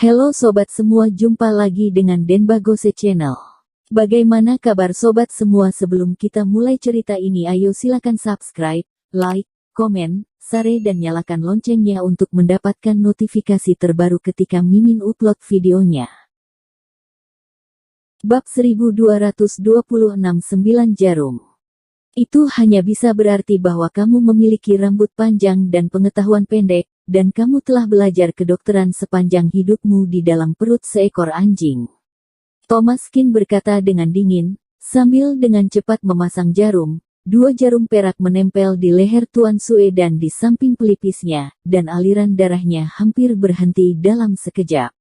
Halo sobat semua, jumpa lagi dengan Denbagose Channel. Bagaimana kabar sobat semua? Sebelum kita mulai cerita ini, ayo silakan subscribe, like, komen, share dan nyalakan loncengnya untuk mendapatkan notifikasi terbaru ketika Mimin upload videonya. Bab 1226 9 Jarum. Itu hanya bisa berarti bahwa kamu memiliki rambut panjang dan pengetahuan pendek, dan kamu telah belajar kedokteran sepanjang hidupmu di dalam perut seekor anjing. Thomaskin berkata dengan dingin, sambil dengan cepat memasang jarum. 2 jarum perak menempel di leher Tuan Sue dan di samping pelipisnya, dan aliran darahnya hampir berhenti dalam sekejap.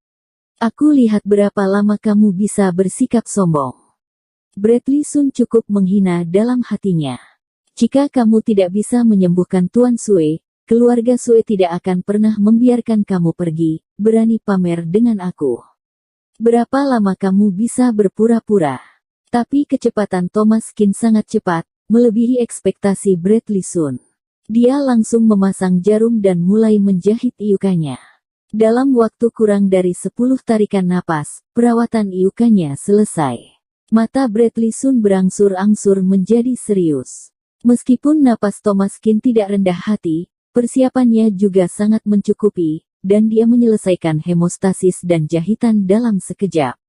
Aku lihat berapa lama kamu bisa bersikap sombong. Bradley Sun cukup menghina dalam hatinya. Jika kamu tidak bisa menyembuhkan Tuan Sue, keluarga Sue tidak akan pernah membiarkan kamu pergi, berani pamer dengan aku. Berapa lama kamu bisa berpura-pura? Tapi kecepatan Thomaskin sangat cepat, melebihi ekspektasi Bradley Sun. Dia langsung memasang jarum dan mulai menjahit iukannya. Dalam waktu kurang dari 10 tarikan napas, perawatan iukannya selesai. Mata Bradley Sun berangsur-angsur menjadi serius. Meskipun napas Thomaskin tidak rendah hati, persiapannya juga sangat mencukupi, dan dia menyelesaikan hemostasis dan jahitan dalam sekejap.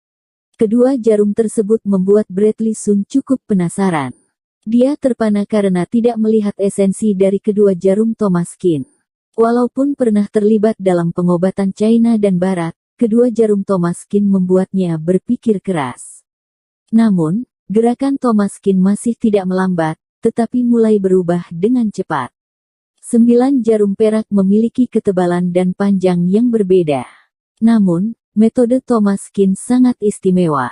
Kedua jarum tersebut membuat Bradley Sun cukup penasaran. Dia terpana karena tidak melihat esensi dari kedua jarum Thomaskin. Walaupun pernah terlibat dalam pengobatan China dan Barat, kedua jarum Thomaskin membuatnya berpikir keras. Namun, gerakan Thomaskin masih tidak melambat, tetapi mulai berubah dengan cepat. 9 jarum perak memiliki ketebalan dan panjang yang berbeda. Namun, metode Thomaskin sangat istimewa.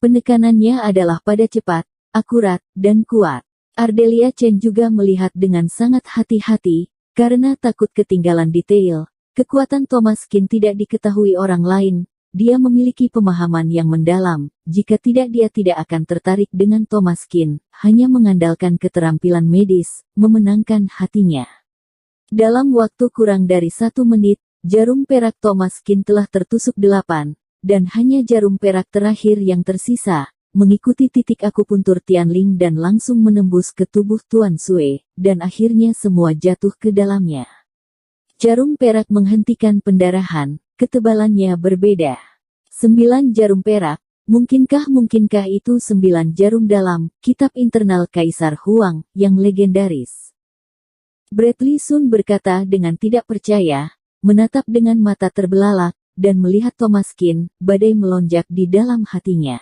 Penekanannya adalah pada cepat, akurat, dan kuat. Ardelia Chen juga melihat dengan sangat hati-hati, karena takut ketinggalan detail. Kekuatan Thomaskin tidak diketahui orang lain. Dia memiliki pemahaman yang mendalam. Jika tidak, dia tidak akan tertarik dengan Thomaskin, hanya mengandalkan keterampilan medis, memenangkan hatinya. Dalam waktu kurang dari 1 menit, jarum perak Thomaskin telah tertusuk 8, dan hanya jarum perak terakhir yang tersisa, mengikuti titik akupuntur Tianling dan langsung menembus ke tubuh Tuan Sue, dan akhirnya semua jatuh ke dalamnya. Jarum perak menghentikan pendarahan. Ketebalannya berbeda. 9 jarum perak, mungkinkah itu 9 jarum dalam kitab internal Kaisar Huang yang legendaris? Bradley Sun berkata dengan tidak percaya, menatap dengan mata terbelalak, dan melihat Thomaskin, badai melonjak di dalam hatinya.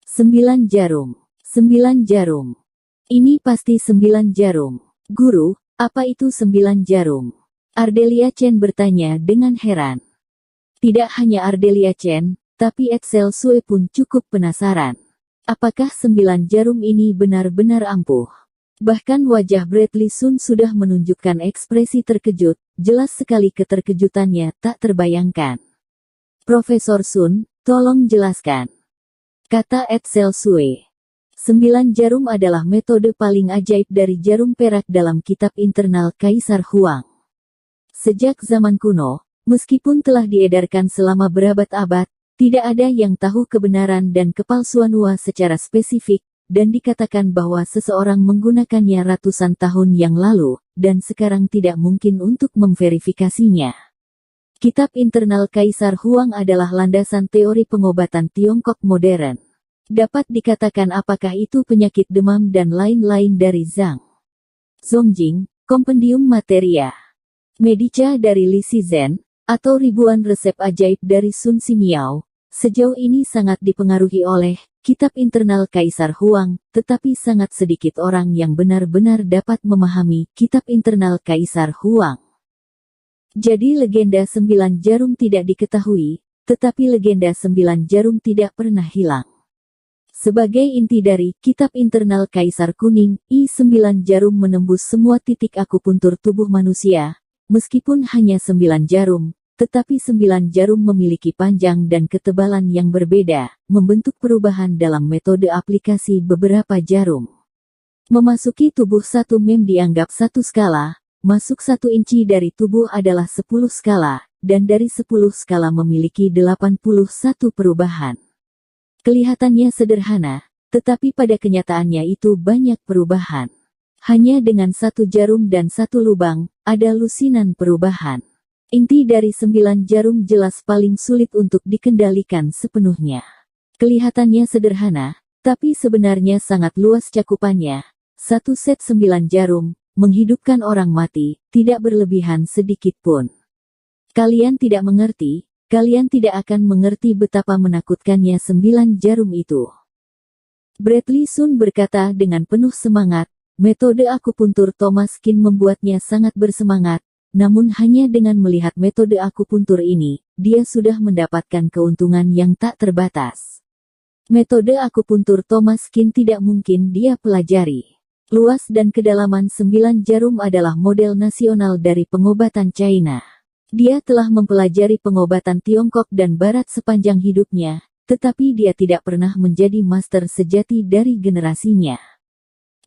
9 jarum. 9 jarum. Ini pasti 9 jarum. Guru, apa itu 9 jarum? Ardelia Chen bertanya dengan heran. Tidak hanya Ardelia Chen, tapi Excel Sue pun cukup penasaran. Apakah 9 jarum ini benar-benar ampuh? Bahkan wajah Bradley Sun sudah menunjukkan ekspresi terkejut, jelas sekali keterkejutannya tak terbayangkan. Profesor Sun, tolong jelaskan, kata Excel Sue. 9 jarum adalah metode paling ajaib dari jarum perak dalam kitab internal Kaisar Huang. Sejak zaman kuno, meskipun telah diedarkan selama berabad-abad, tidak ada yang tahu kebenaran dan kepalsuan Hua secara spesifik, dan dikatakan bahwa seseorang menggunakannya ratusan tahun yang lalu, dan sekarang tidak mungkin untuk memverifikasinya. Kitab internal Kaisar Huang adalah landasan teori pengobatan Tiongkok modern. Dapat dikatakan apakah itu penyakit demam dan lain-lain dari Zhang Zongjing, Kompendium Materia Medica dari Li Shizhen, atau ribuan resep ajaib dari Sun Ximiao, sejauh ini sangat dipengaruhi oleh kitab internal Kaisar Huang, tetapi sangat sedikit orang yang benar-benar dapat memahami kitab internal Kaisar Huang. Jadi legenda 9 jarum tidak diketahui, tetapi legenda 9 jarum tidak pernah hilang. Sebagai inti dari kitab internal Kaisar Kuning, I9 jarum menembus semua titik akupuntur tubuh manusia. Meskipun hanya 9 jarum, tetapi 9 jarum memiliki panjang dan ketebalan yang berbeda, membentuk perubahan dalam metode aplikasi beberapa jarum. Memasuki tubuh satu mem dianggap 1 skala, masuk 1 inci dari tubuh adalah 10 skala, dan dari 10 skala memiliki 81 perubahan. Kelihatannya sederhana, tetapi pada kenyataannya itu banyak perubahan. Hanya dengan satu jarum dan satu lubang, ada lusinan perubahan. Inti dari 9 jarum jelas paling sulit untuk dikendalikan sepenuhnya. Kelihatannya sederhana, tapi sebenarnya sangat luas cakupannya. Satu set 9 jarum, menghidupkan orang mati, tidak berlebihan sedikit pun. Kalian tidak mengerti, kalian tidak akan mengerti betapa menakutkannya 9 jarum itu. Bradley Sun berkata dengan penuh semangat, metode akupuntur Thomas Kin membuatnya sangat bersemangat, namun hanya dengan melihat metode akupuntur ini, dia sudah mendapatkan keuntungan yang tak terbatas. Metode akupuntur Thomas Kin tidak mungkin dia pelajari. Luas dan kedalaman 9 jarum adalah model nasional dari pengobatan China. Dia telah mempelajari pengobatan Tiongkok dan Barat sepanjang hidupnya, tetapi dia tidak pernah menjadi master sejati dari generasinya.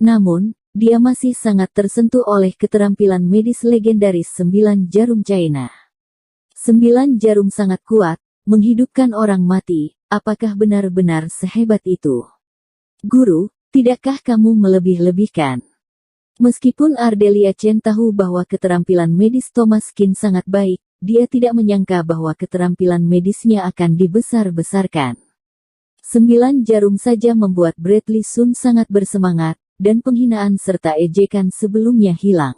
Namun, dia masih sangat tersentuh oleh keterampilan medis legendaris 9 jarum China. 9 jarum sangat kuat, menghidupkan orang mati, apakah benar-benar sehebat itu? Guru, tidakkah kamu melebih-lebihkan? Meskipun Ardelia Chen tahu bahwa keterampilan medis Thomas Kin sangat baik, dia tidak menyangka bahwa keterampilan medisnya akan dibesar-besarkan. 9 jarum saja membuat Bradley Sun sangat bersemangat, dan penghinaan serta ejekan sebelumnya hilang.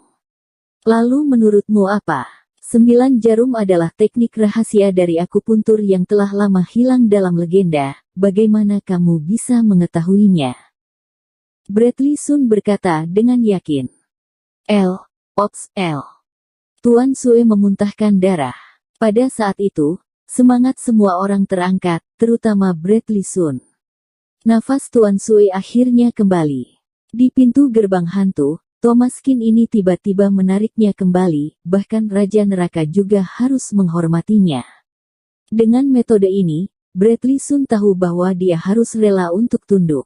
Lalu menurutmu apa? 9 jarum adalah teknik rahasia dari akupuntur yang telah lama hilang dalam legenda, bagaimana kamu bisa mengetahuinya? Bradley Sun berkata dengan yakin. Ops. Tuan Sue memuntahkan darah. Pada saat itu, semangat semua orang terangkat, terutama Bradley Sun. Nafas Tuan Sue akhirnya kembali. Di pintu gerbang hantu, Thomas Kin ini tiba-tiba menariknya kembali, bahkan Raja Neraka juga harus menghormatinya. Dengan metode ini, Bradley Sun tahu bahwa dia harus rela untuk tunduk.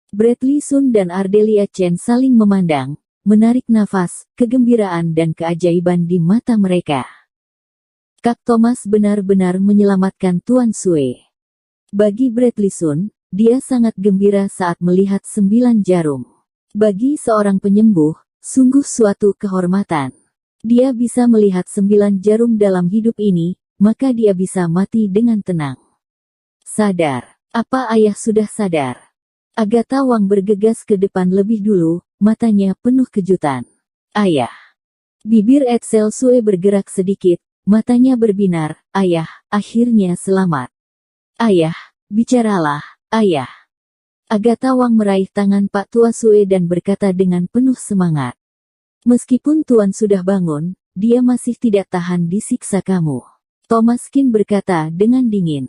Bradley Sun dan Ardelia Chen saling memandang, menarik nafas, kegembiraan dan keajaiban di mata mereka. Kak Thomas benar-benar menyelamatkan Tuan Sue. Bagi Bradley Sun, dia sangat gembira saat melihat 9 jarum. Bagi seorang penyembuh, sungguh suatu kehormatan. Dia bisa melihat 9 jarum dalam hidup ini, maka dia bisa mati dengan tenang. Sadar. Apa ayah sudah sadar? Agatha Wang bergegas ke depan lebih dulu, matanya penuh kejutan. Ayah. Bibir Edsel Sue bergerak sedikit, matanya berbinar. Ayah, akhirnya selamat. Ayah, bicaralah, ayah. Agatha Wang meraih tangan Pak Tua Sue dan berkata dengan penuh semangat. Meskipun Tuan sudah bangun, dia masih tidak tahan disiksa kamu. Thomas Kin berkata dengan dingin.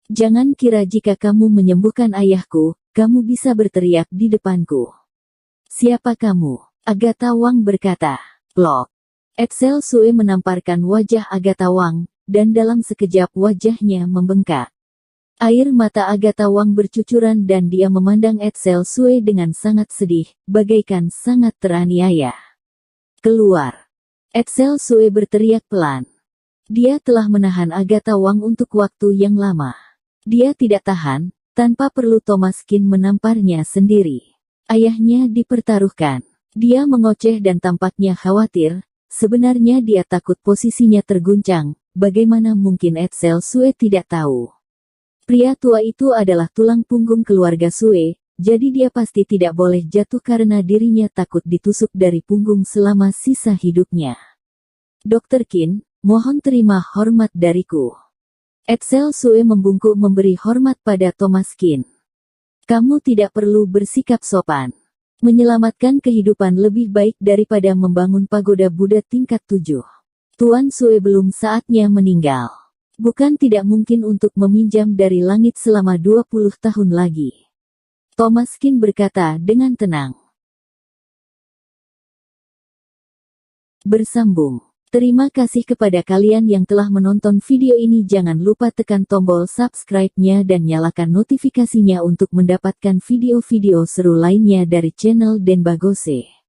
Jangan kira jika kamu menyembuhkan ayahku, kamu bisa berteriak di depanku. Siapa kamu? Agatha Wang berkata. Plok. Edsel Sue menamparkan wajah Agatha Wang, dan dalam sekejap wajahnya membengkak. Air mata Agatha Wang bercucuran dan dia memandang Edsel Sue dengan sangat sedih, bagaikan sangat teraniaya. Keluar. Edsel Sue berteriak pelan. Dia telah menahan Agatha Wang untuk waktu yang lama. Dia tidak tahan, tanpa perlu Thomas Kin menamparnya sendiri. Ayahnya dipertaruhkan. Dia mengoceh dan tampaknya khawatir. Sebenarnya dia takut posisinya terguncang. Bagaimana mungkin Edsel Sue tidak tahu? Pria tua itu adalah tulang punggung keluarga Sue, jadi dia pasti tidak boleh jatuh karena dirinya takut ditusuk dari punggung selama sisa hidupnya. Dr. Kin, mohon terima hormat dariku. Edsel Sue membungkuk memberi hormat pada Thomas Kin. Kamu tidak perlu bersikap sopan. Menyelamatkan kehidupan lebih baik daripada membangun pagoda Buddha tingkat 7. Tuan Sue belum saatnya meninggal. Bukan tidak mungkin untuk meminjam dari langit selama 20 tahun lagi. Thomas Kin berkata dengan tenang. Bersambung. Terima kasih kepada kalian yang telah menonton video ini. Jangan lupa tekan tombol subscribe-nya dan nyalakan notifikasinya untuk mendapatkan video-video seru lainnya dari channel Denbagose.